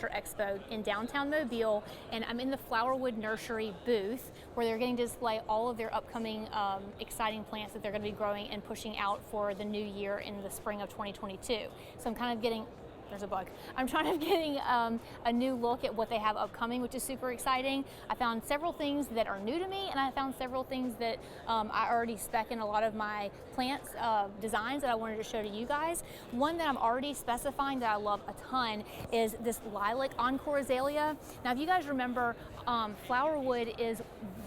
Horticulture Expo in downtown Mobile, and I'm in the Flowerwood Nursery booth where they're going to display all of their upcoming exciting plants that they're going to be growing and pushing out for the new year in the spring of 2022. So I'm kind of getting there's a bug. I'm trying to getting a new look at what they have upcoming, which is super exciting. I found several things that are new to me, and I found several things that I already spec in a lot of my plants designs that I wanted to show to you guys. One that I'm already specifying that I love a ton is this Lilac Encore Azalea. Now, if you guys remember, Flowerwood is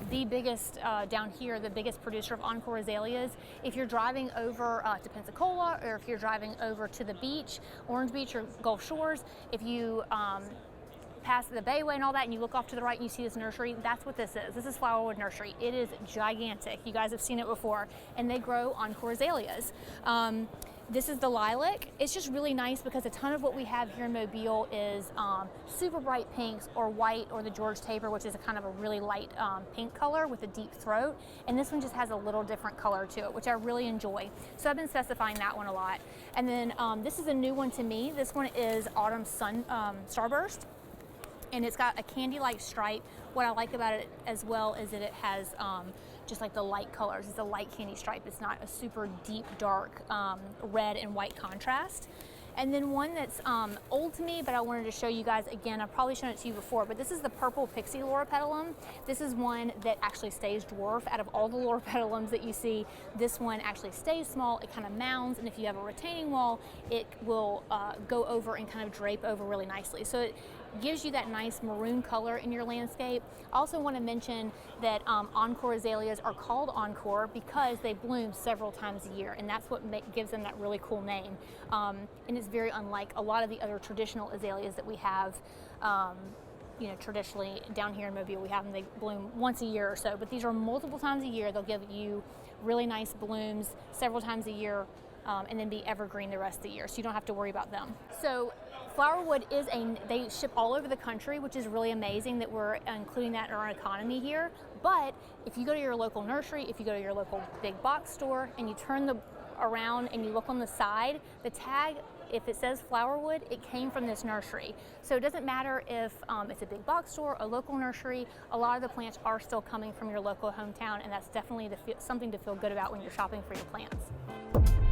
the biggest down here, the biggest producer of Encore Azaleas. If you're driving over to Pensacola, or if you're driving over to the beach, Orange Beach or Gulf Shores, if you pass the Bayway and all that and you look off to the right and you see this nursery, that's what this is. This is Flowerwood Nursery. It is gigantic. You guys have seen it before, and they grow Encore Azaleas. This is the Lilac. It's just really nice because a ton of what we have here in Mobile is super bright pinks or white, or the George Taper, which is a kind of a really light pink color with a deep throat. And this one just has a little different color to it, which I really enjoy. So I've been specifying that one a lot. And then this is a new one to me. This one is Autumn Sun Starburst. And it's got a candy-like stripe. What I like about it as well is that it has just like the light colors. It's a light candy stripe. It's not a super deep, dark red and white contrast. And then one that's old to me, but I wanted to show you guys again. I've probably shown it to you before, but this is the purple Pixie Petulum. This is one that actually stays dwarf. Out of all the Petulums that you see, this one actually stays small. It kind of mounds, and if you have a retaining wall, it will go over and kind of drape over really nicely. So it gives you that nice maroon color in your landscape. I also want to mention that Encore Azaleas are called Encore because they bloom several times a year, and that's what gives them that really cool name. And it's very unlike a lot of the other traditional azaleas that we have. You know, traditionally down here in Mobile, we have them, they bloom once a year or so, but these are multiple times a year. They'll give you really nice blooms several times a year, and then be evergreen the rest of the year, so you don't have to worry about them. So Flowerwood they ship all over the country, which is really amazing that we're including that in our economy here. But if you go to your local nursery, if you go to your local big box store and you turn around and you look on the side, the tag, if it says Flowerwood, it came from this nursery. So it doesn't matter if it's a big box store, a local nursery, a lot of the plants are still coming from your local hometown, and that's definitely something to feel good about when you're shopping for your plants.